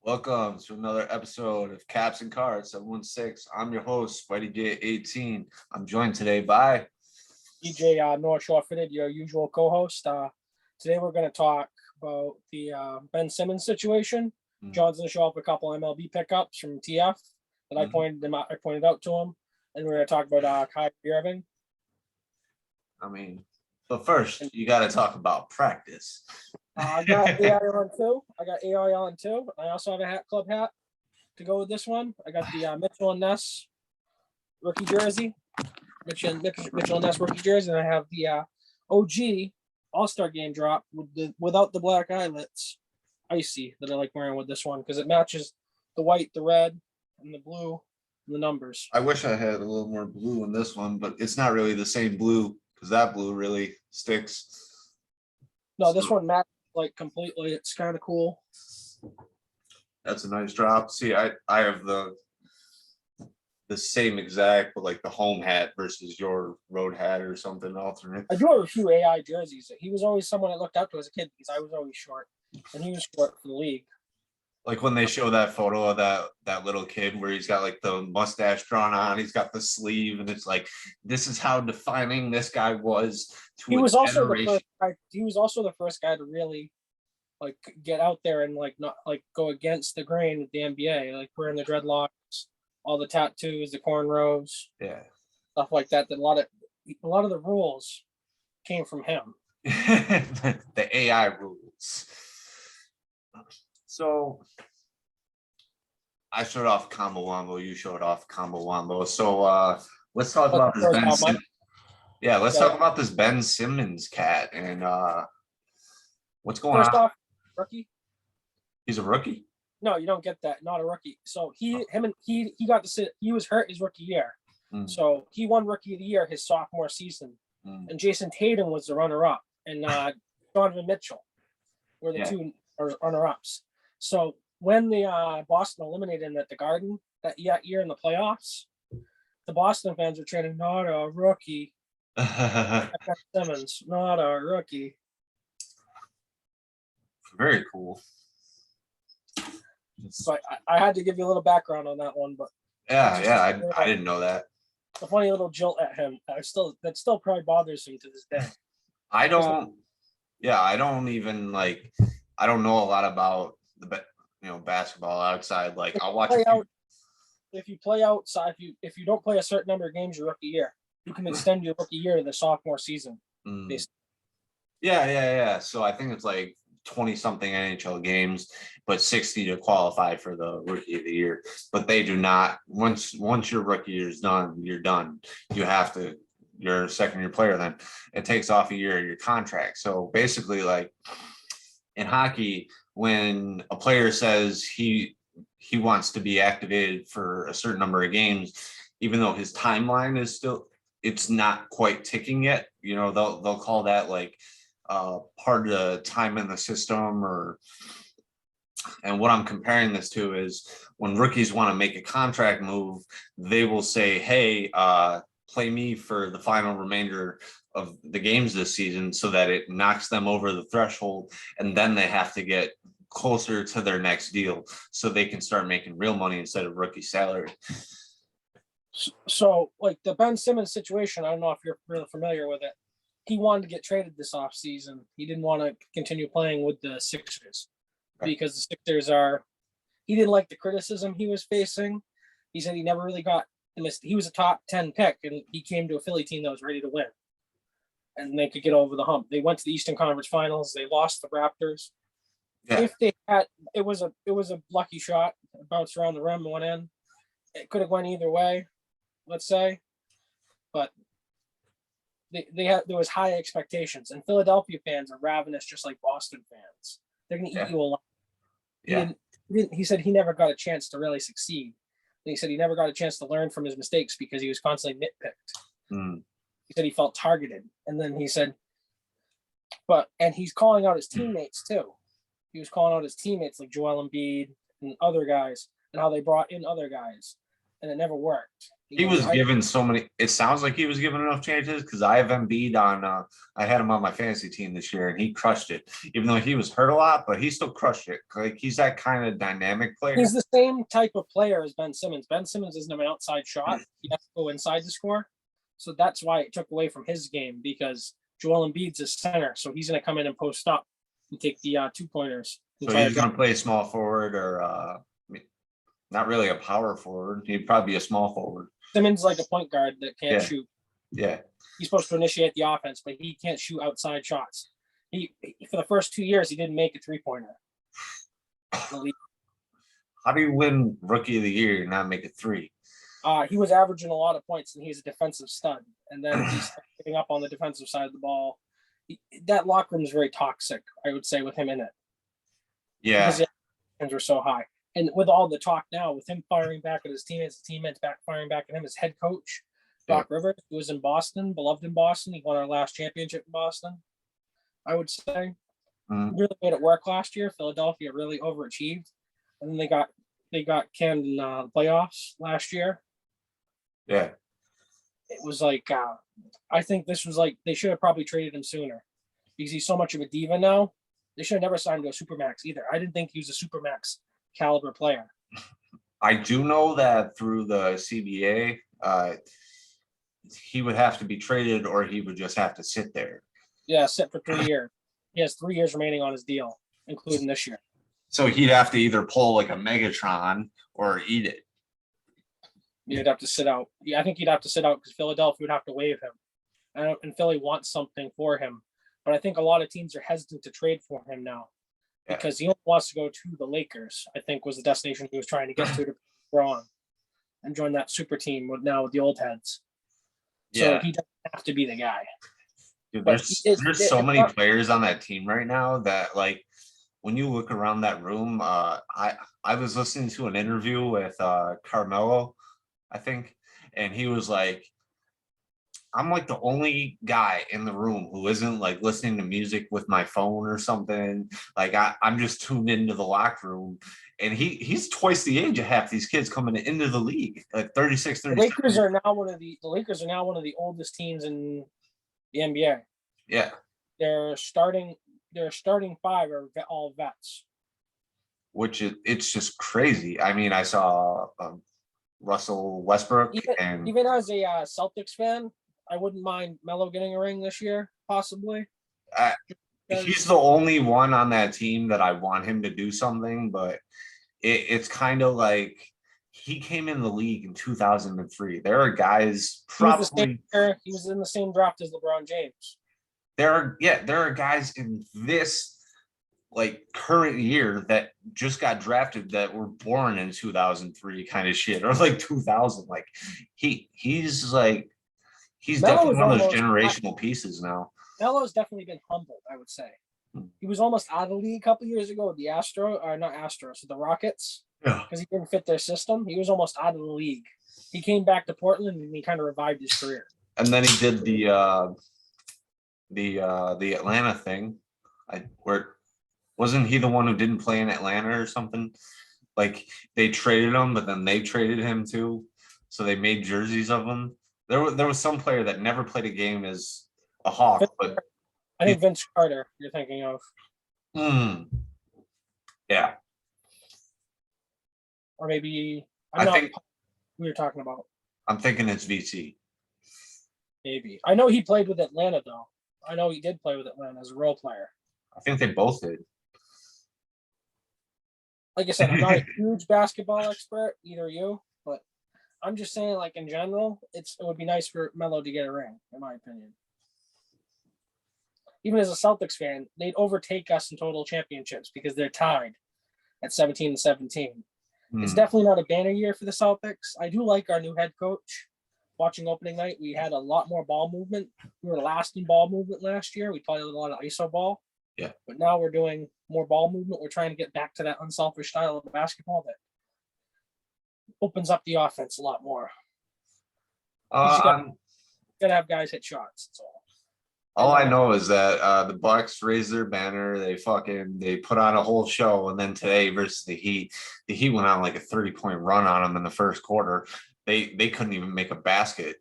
Welcome to another episode of Caps and Cards 716. I'm your host, Spidey J18. I'm joined today by DJ North Shore Fitted, your usual co-host. Today we're going to talk about the Ben Simmons situation. John's going to show up a couple MLB pickups from TF that I pointed out to him, and we're going to talk about Kyrie Irving. But first, you got to talk about practice. I got AI on too. I also have a hat club hat to go with this one. I got the Mitchell and Ness rookie jersey. Mitchell and Ness rookie jersey, and I have the OG All-Star game drop without the black eyelets, icy, that I like wearing with this one because it matches the white, the red, and the blue, and the numbers. I wish I had a little more blue in this one, but it's not really the same blue because that blue really sticks. No, this one matches like completely. It's kind of cool. That's a nice drop. See, I have the same exact, but like the home hat versus your road hat or something alternate. I do have a few AI jerseys. He was always someone I looked up to as a kid because I was always short, and he was short for the league. Like when they show that photo of that little kid where he's got like the mustache drawn on, he's got the sleeve, and it's like, this is how defining this guy was to he was also generation. the first guy. He was also the first guy to really like get out there and like not like go against the grain with the NBA, like wearing the dreadlocks, all the tattoos, the cornrows, stuff like that. That a lot of the rules came from him. The AI rules. So I showed off Combo Wombo, you showed off Combo Wombo. So let's talk about this Ben Simmons. Yeah, let's talk about this Ben Simmons cat and what's going on. First off, rookie. He's a rookie? No, you don't get that. Not a rookie. So he got to sit. He was hurt his rookie year. So he won Rookie of the Year his sophomore season. And Jason Tatum was the runner-up, and Donovan Mitchell were the two runner-ups. So when the Boston eliminated him at the Garden that year in the playoffs, the Boston fans were chanting, "Not a rookie." Simmons, not a rookie. Very cool. So I had to give you a little background on that one, but I didn't know that. A funny little jolt at him. That still probably bothers him to this day. I don't know a lot about the basketball outside. Like I'll watch if you play outside, if you don't play a certain number of games your rookie year, you can extend your rookie year to the sophomore season. Yeah. So I think it's like 20-something NHL games, but 60 to qualify for the Rookie of the Year. But they do not. Once your rookie year is done, you're done. You're a second-year player. Then it takes off a year of your contract. So basically, like in hockey, when a player says he wants to be activated for a certain number of games, even though his timeline is still, it's not quite ticking yet. They'll call that like part of the time in the system. And what I'm comparing this to is when rookies want to make a contract move, they will say, "Hey, play me for the final remainder of the games this season," so that it knocks them over the threshold, and then they have to get closer to their next deal so they can start making real money instead of rookie salary. So like the Ben Simmons situation, I don't know if you're really familiar with it. He wanted to get traded this offseason. He didn't want to continue playing with the Sixers because the Sixers he didn't like the criticism he was facing. He said he never really got he was a top 10 pick, and he came to a Philly team that was ready to win. And they could get over the hump. They went to the Eastern Conference Finals. They lost the Raptors. Yeah. If they had, it was a lucky shot. It bounced around the rim and went in. It could have went either way, let's say. But there was high expectations, and Philadelphia fans are ravenous, just like Boston fans. They're going to eat you alive. Yeah. He said he never got a chance to really succeed. And he said he never got a chance to learn from his mistakes because he was constantly nitpicked. He said he felt targeted. And then he said, and he's calling out his teammates too. He was calling out his teammates like Joel Embiid and other guys and how they brought in other guys, and it never worked. He was given so many. It sounds like he was given enough chances because I have Embiid on. I had him on my fantasy team this year, and he crushed it. Even though he was hurt a lot, but he still crushed it. Like he's that kind of dynamic player. He's the same type of player as Ben Simmons. Ben Simmons isn't an outside shot; he has to go inside the score. So that's why it took away from his game because Joel Embiid's a center, so he's going to come in and post up and take the 2-pointers. So he's going to play small forward or not really a power forward. He'd probably be a small forward. Simmons like a point guard that can't shoot. Yeah. He's supposed to initiate the offense, but he can't shoot outside shots. He for the first 2 years, he didn't make a 3-pointer. How do you win Rookie of the Year and not make a 3? He was averaging a lot of points, and he's a defensive stud. And then he's giving up on the defensive side of the ball. That locker room is very toxic, I would say, with him in it. Yeah. Because the expectations were so high. And with all the talk now, with him firing back at his teammates firing back at him as head coach, Doc Rivers, who was in Boston, beloved in Boston. He won our last championship in Boston, I would say. Really made it work last year. Philadelphia really overachieved. And then they got canned in the playoffs last year. Yeah. It was like, I think this was like, they should have probably traded him sooner because he's so much of a diva now. They should have never signed him to a Supermax either. I didn't think he was a Supermax caliber player. I do know that through the CBA, he would have to be traded or he would just have to sit there. Yeah, sit for 3 years. He has 3 years remaining on his deal, including this year. So he'd have to either pull like a Megatron or eat it. He'd have to sit out. Yeah, I think he'd have to sit out because Philadelphia would have to waive him. And Philly wants something for him. But I think a lot of teams are hesitant to trade for him now because he wants to go to the Lakers, I think was the destination he was trying to get to grow on and join that super team with the old heads. So he doesn't have to be the guy. Dude, there's so many players on that team right now that like when you look around that room, I was listening to an interview with Carmelo, I think, and he was like, I'm like the only guy in the room who isn't like listening to music with my phone or something. Like I'm just tuned into the locker room. And he's twice the age of half these kids coming into the league, like 36, 37. The Lakers are now one of the oldest teams in the NBA. Yeah. Their starting 5 are all vets. Which it's just crazy. I mean, I saw Russell Westbrook even as a Celtics fan, I wouldn't mind Melo getting a ring this year, possibly. He's the only one on that team that I want him to do something, but it's kind of like he came in the league in 2003. There are guys probably he was in the same draft as LeBron James. There are guys in this like current year that just got drafted that were born in 2003 kind of shit or like 2000. Like he's definitely one of those generational pieces now. Melo's definitely been humbled, I would say. He was almost out of the league a couple years ago with the the Rockets. Yeah. Because he didn't fit their system. He was almost out of the league. He came back to Portland and he kind of revived his career. And then he did the Atlanta thing. Wasn't he the one who didn't play in Atlanta or something? Like they traded him, but then they traded him too. So they made jerseys of him. There was some player that never played a game as a Hawk, but I think Vince Carter you're thinking of. Yeah. Or maybe I think who you're talking about. I'm thinking it's VC. Maybe. I know he played with Atlanta though. I know he did play with Atlanta as a role player. I think they both did. Like I said, I'm not a huge basketball expert, either you, but I'm just saying, like in general, it would be nice for Melo to get a ring, in my opinion. Even as a Celtics fan, they'd overtake us in total championships because they're tied at 17-17. It's definitely not a banner year for the Celtics. I do like our new head coach. Watching opening night, we had a lot more ball movement. We were last in ball movement last year. We played a lot of ISO ball. Yeah. But now we're doing more ball movement. We're trying to get back to that unselfish style of basketball that opens up the offense a lot more. You gotta have guys hit shots. That's all. All I know is that the Bucks raised their banner. They put on a whole show, and then today versus the Heat went on like a 30-point run on them in the first quarter. they couldn't even make a basket.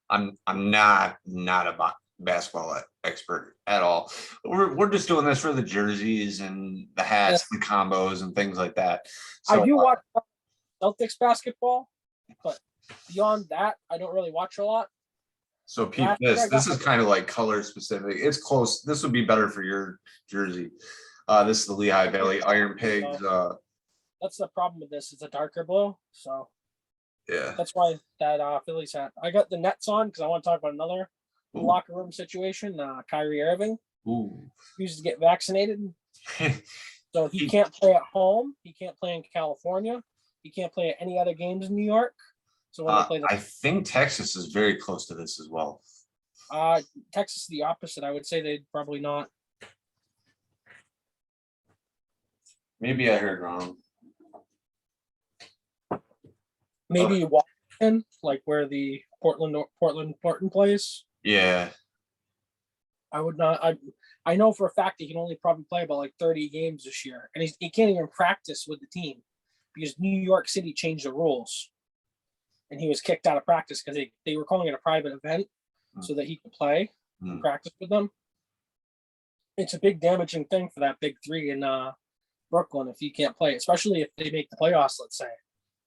I'm not a basketball expert at all. We're just doing this for the jerseys and the hats, the combos and things like that. So I do watch Celtics basketball, but beyond that, I don't really watch a lot. So peep this. This is kind of like color specific. It's close. This would be better for your jersey. This is the Lehigh Valley Iron Pigs. That's the problem with this. It's a darker blue, so yeah, that's why that Phillies hat. I got the Nets on because I want to talk about another locker room situation. Kyrie Irving used to get vaccinated, so he can't play at home. He can't play in California. He can't play at any other games in New York. So when they play, I think Texas is very close to this as well. Texas is the opposite. I would say they'd probably not. Maybe I heard wrong. Maybe Washington, like where the Portland plays. Yeah. I would not. I know for a fact he can only probably play about like 30 games this year, and he can't even practice with the team because New York City changed the rules, and he was kicked out of practice because they were calling it a private event so that he could play and practice with them. It's a big damaging thing for that big three in Brooklyn if he can't play, especially if they make the playoffs. Let's say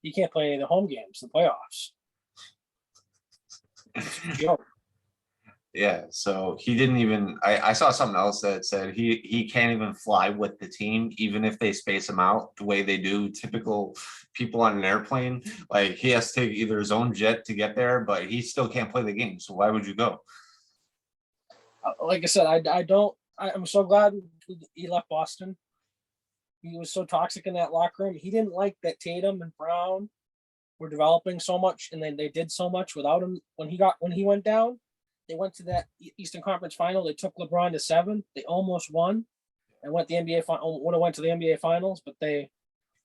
he can't play any of the home games, the playoffs. Yeah, so he didn't even. I saw something else that said he can't even fly with the team, even if they space him out the way they do typical people on an airplane. Like he has to take either his own jet to get there, but he still can't play the game. So why would you go? Like I said, I don't. I'm so glad he left Boston. He was so toxic in that locker room. He didn't like that Tatum and Brown were developing so much, and then they did so much without him. When he went down, they went to that Eastern Conference Final. They took LeBron to 7. They almost won, and went the NBA final. Would have went to the NBA Finals, but they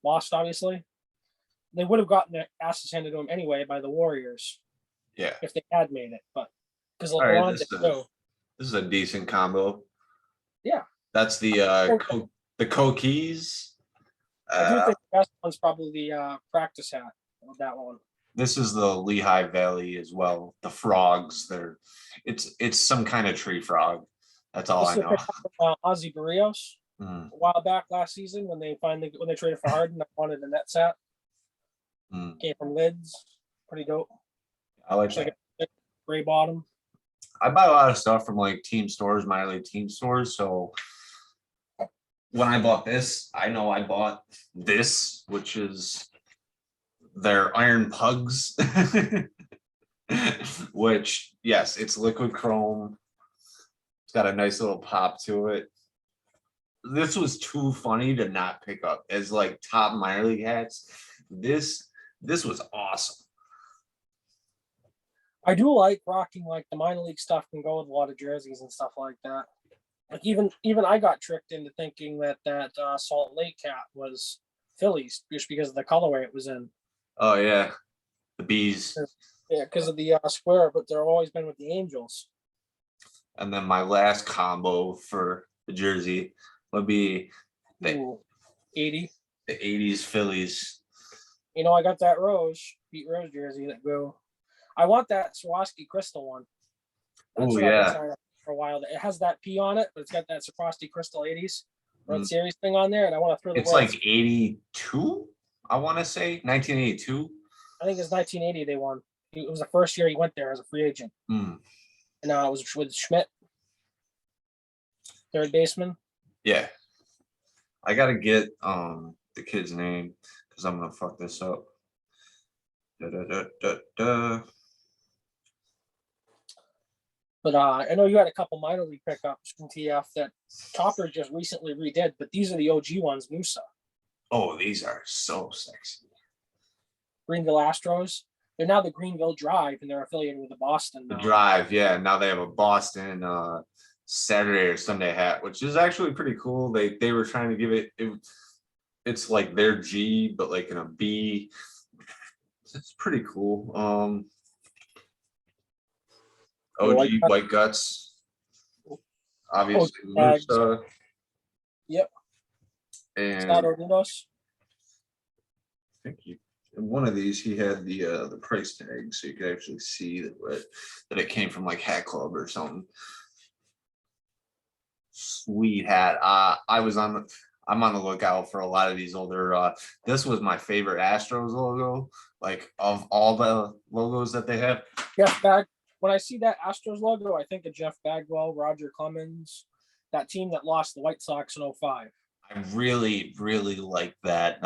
lost. Obviously, they would have gotten their asses handed to them anyway by the Warriors. Yeah, if they had made it, but because LeBron this is a decent combo. Yeah, that's the Cokeys. I do think the best one's probably the practice hat of that one. This is the Lehigh Valley as well. The frogs, it's some kind of tree frog. That's all I know. Ozzie Barrios a while back last season when they traded for Harden, I wanted the Nets hat. Came from Lids, pretty dope. I like that. Like gray bottom. I buy a lot of stuff from like team stores, minor league team stores. So when I bought this, I know I bought this, which is their Iron Pugs, which, yes, it's liquid chrome. It's got a nice little pop to it. This was too funny to not pick up as like top minor league hats. This was awesome. I do like rocking like the minor league stuff can go with a lot of jerseys and stuff like that. Like even I got tricked into thinking that Salt Lake hat was Phillies just because of the colorway it was in. Oh yeah, the bees. Yeah, because of the square, but they've always been with the Angels. And then my last combo for the jersey would be the 80. The 80s Phillies. You know, I got that Pete Rose jersey that go. I want that Swarovski crystal one. Oh yeah. For a while, it has that P on it, but it's got that Swarovski crystal 80s World Series thing on there, and I want to throw the. It's like 82. I want to say 1982. I think it's 1980 they won. It was the first year he went there as a free agent. And it was with Schmidt, third baseman. Yeah, I gotta get the kid's name because I'm gonna fuck this up. But I know you had a couple minor league pickups from TF that Topper just recently redid, but these are the OG ones, Musa. Oh, these are so sexy. Greenville Astros. They're now the Greenville Drive, and they're affiliated with the Boston. The Drive, yeah. Now they have a Boston Saturday or Sunday hat, which is actually pretty cool. They were trying to give it's like their G, but like in a B. It's pretty cool. OG White Guts. Obviously, Musa. Yep. And think in one of these he had the price tag, so you could actually see that it came from like Hat Club or something. Sweet hat. I'm on the lookout for a lot of these older. This was my favorite Astros logo, like of all the logos that they have. When I see that Astros logo, I think of Jeff Bagwell, Roger Clemens, that team that lost the White Sox in 05. I really, really like that.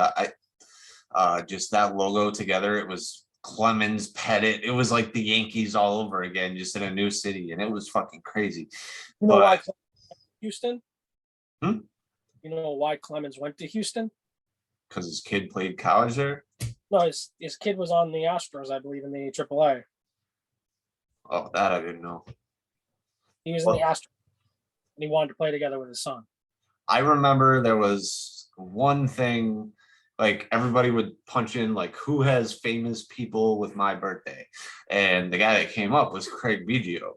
Just that logo together. It was Clemens, Pettit. It was like the Yankees all over again, just in a new city, and it was fucking crazy. You know why Houston? Hmm? You know why Clemens went to Houston? Because his kid played college there. No, his kid was on the Astros, I believe, in the AAA. Oh, that I didn't know. He was in the Astros, and he wanted to play together with his son. I remember there was one thing, like everybody would punch in like who has famous people with my birthday, and the guy that came up was Craig Biggio.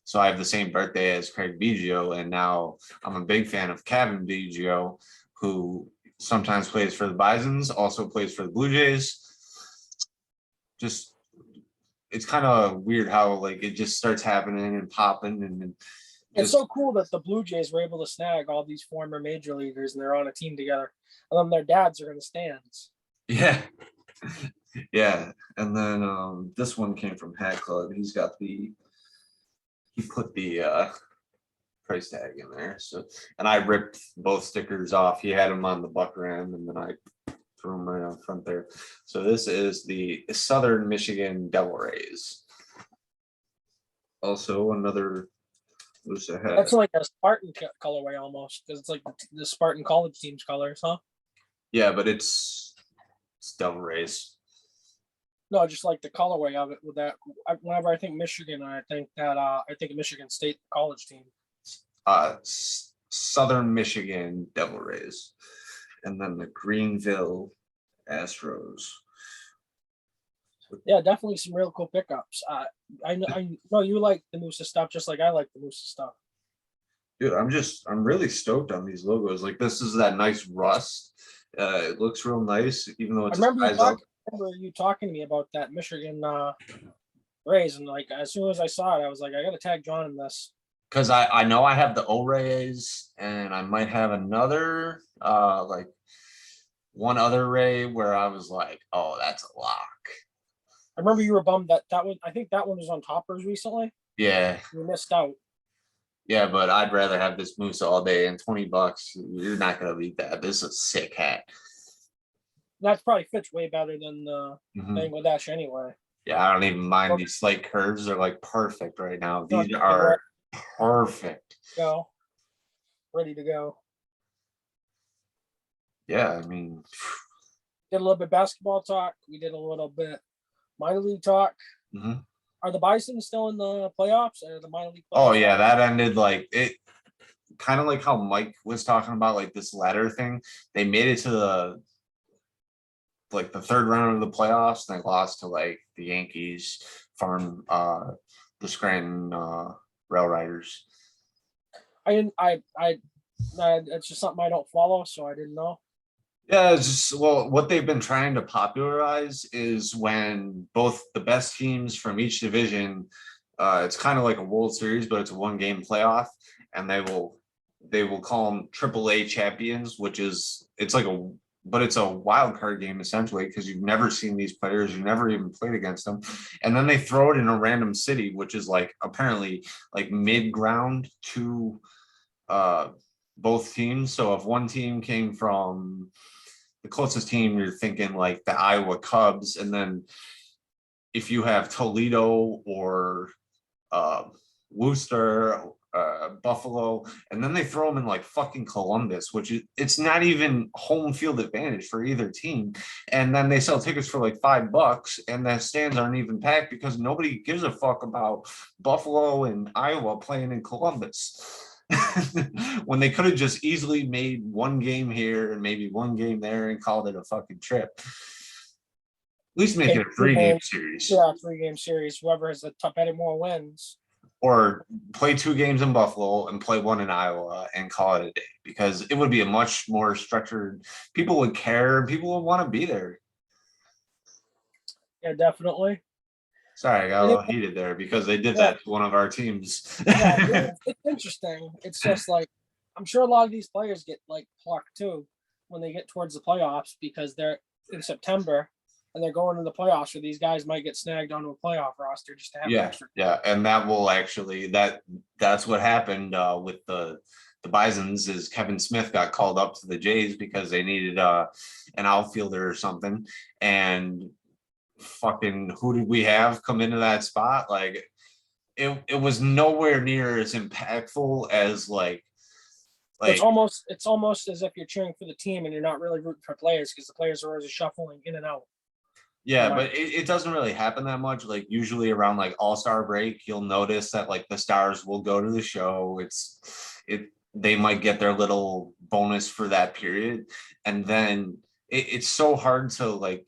So I have the same birthday as Craig Biggio, and now I'm a big fan of Kevin Biggio, who sometimes plays for the Bisons, also plays for the Blue Jays. Just it's kind of weird how like it just starts happening and popping, and it's so cool that the Blue Jays were able to snag all these former major leaguers and they're on a team together, and then their dads are in the stands. Yeah. Yeah. And then this one came from Hat Club. He put the price tag in there. So, and I ripped both stickers off. He had them on the bucker end, and then I threw them right out front there. So this is the Southern Michigan Devil Rays. Also another loose ahead. That's like a Spartan colorway almost, because it's like the Spartan college team's colors, huh? Yeah, but it's Devil Rays. No, just like the colorway of it. With that, whenever I think Michigan, I think Michigan State college team. Southern Michigan Devil Rays, and then the Greenville Astros. Yeah, definitely some real cool pickups. I know you like the Moosa stuff just like I like the Moosa stuff. Dude, I'm really stoked on these logos. Like this is that nice rust. It looks real nice, even though it's. I remember you talking to me about that Michigan Rays, and like as soon as I saw it, I was like, I gotta tag John in this. Because I know I have the O Rays, and I might have another like one other Ray where I was like, oh, that's a lock. I remember you were bummed that one. I think that one was on Toppers recently. Yeah. You missed out. Yeah, but I'd rather have this moose all day, and $20, you're not gonna beat that. This is a sick hat. That probably fits way better than the Bangladesh anyway. Yeah, I don't even mind these slight curves. They're like perfect right now. These are perfect. Go. Ready to go. Yeah, I mean, did a little bit basketball talk. We did a little bit minor league talk. Mm-hmm. Are the Bison still in the playoffs? Or the minor league Oh playoffs? yeah, that ended like it. Kind of like how Mike was talking about, like this ladder thing. They made it to the third round of the playoffs, and they lost to like the Yankees, the Scranton Rail Riders. It's just something I don't follow, so I didn't know. Yeah, it's just, well, what they've been trying to popularize is when both the best teams from each division, it's kind of like a World Series, but it's a one-game playoff, and they will call them AAA champions, which is it's a wild card game essentially, because you've never seen these players, you've never even played against them, and then they throw it in a random city, which is like apparently like mid-ground to both teams. So if one team came from the closest team, you're thinking like the Iowa Cubs, and then if you have Toledo or Worcester, Buffalo, and then they throw them in like fucking Columbus, which it's not even home field advantage for either team, and then they sell tickets for like $5, and the stands aren't even packed because nobody gives a fuck about Buffalo and Iowa playing in Columbus. When they could have just easily made one game here and maybe one game there and called it a fucking trip. At least make it a 3-game series. Yeah, 3-game series. Whoever has the top any more wins. Or play 2 games in Buffalo and play 1 in Iowa and call it a day, because it would be a much more structured. People would care. People would want to be there. Yeah, definitely. Sorry, I got a And little heated there because they did yeah, that to one of our teams. yeah, it's interesting. It's just like I'm sure a lot of these players get like plucked too when they get towards the playoffs because they're in September and they're going to the playoffs, or these guys might get snagged onto a playoff roster just to have an Yeah, extra. yeah, and that will actually that's what happened with the Bisons is Kevin Smith got called up to the Jays because they needed an outfielder or something, and fucking who did we have come into that spot? Like it was nowhere near as impactful as like It's almost as if you're cheering for the team and you're not really rooting for players because the players are always shuffling in and out. yeah, but it doesn't really happen that much. Like usually around like All-Star break, you'll notice that like the stars will go to the show. They might get their little bonus for that period. And then it's so hard to like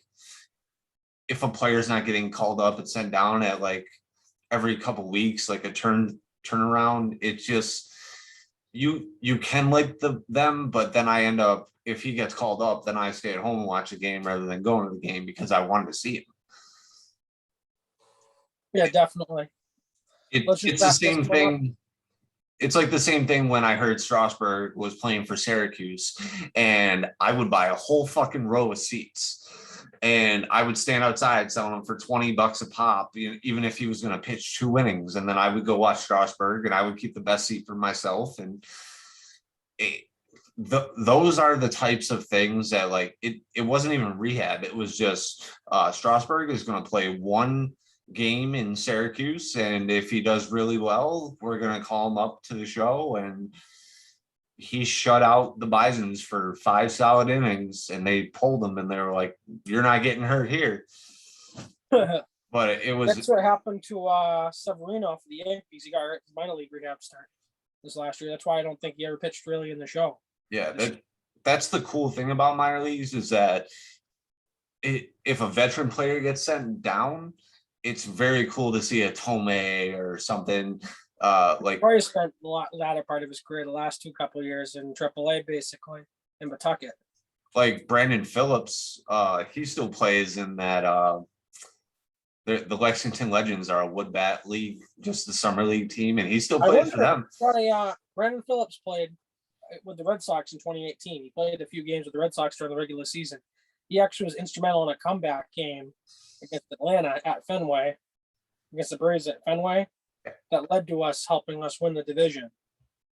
if a player's not getting called up and sent down at like every couple weeks, like a turnaround, it's just you can like them, but then I end up if he gets called up, then I stay at home and watch the game rather than going to the game because I wanted to see him. Yeah, definitely. It's the same thing. It's like the same thing when I heard Strasburg was playing for Syracuse, and I would buy a whole fucking row of seats. And I would stand outside selling them for $20 a pop, even if he was going to pitch 2 innings. And then I would go watch Strasburg and I would keep the best seat for myself. And those are the types of things that like it wasn't even rehab. It was just Strasburg is going to play one game in Syracuse. And if he does really well, we're going to call him up to the show. And he shut out the Bisons for 5 solid innings and they pulled him and they were like, you're not getting hurt here. But it was that's what happened to Severino for the Yankees. He got his minor league rehab start this last year. That's why I don't think he ever pitched really in the show. yeah, that's the cool thing about minor leagues is that if a veteran player gets sent down, it's very cool to see a Tomei or something like Probably spent the latter part of his career, the last couple of years in AAA, basically in Pawtucket. Like Brandon Phillips, he still plays in that. The Lexington Legends are a wood bat league, just the summer league team, and he still plays for them. Brandon Phillips played with the Red Sox in 2018. He played a few games with the Red Sox during the regular season. He actually was instrumental in a comeback game against Atlanta at Fenway, against the Braves at Fenway, that led to us helping us win the division.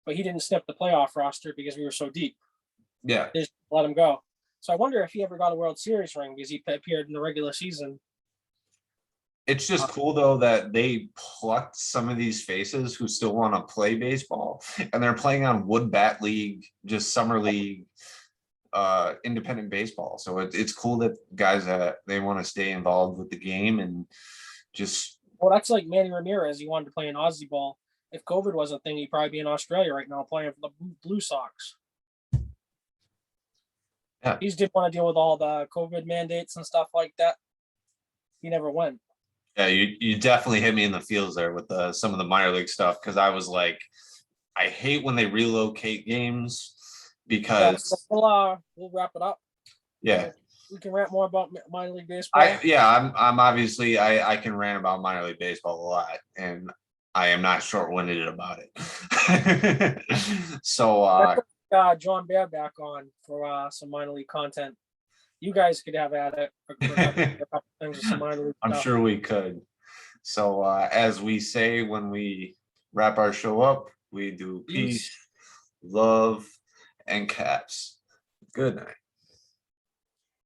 But he didn't snip the playoff roster because we were so deep. Yeah. They just let him go. So I wonder if he ever got a World Series ring because he appeared in the regular season. It's just cool though that they plucked some of these faces who still want to play baseball and they're playing on wood bat league, just summer league, independent baseball. So it's cool that guys that they want to stay involved with the game and just. Well, that's like Manny Ramirez. He wanted to play in Aussie ball. If COVID wasn't a thing, he'd probably be in Australia right now playing for the Blue Sox. Yeah. He just didn't want to deal with all the COVID mandates and stuff like that. He never went. Yeah, you definitely hit me in the feels there with some of the minor league stuff because I was like, I hate when they relocate games because. Yeah, so we'll wrap it up. Yeah. We can rant more about minor league baseball. I'm obviously I can rant about minor league baseball a lot, and I am not short-winded about it. So John Bear back on for some minor league content. You guys could have at it for a couple things with some minor league I'm stuff. sure we could. So as we say when we wrap our show up, we do peace, love, and caps. Good night.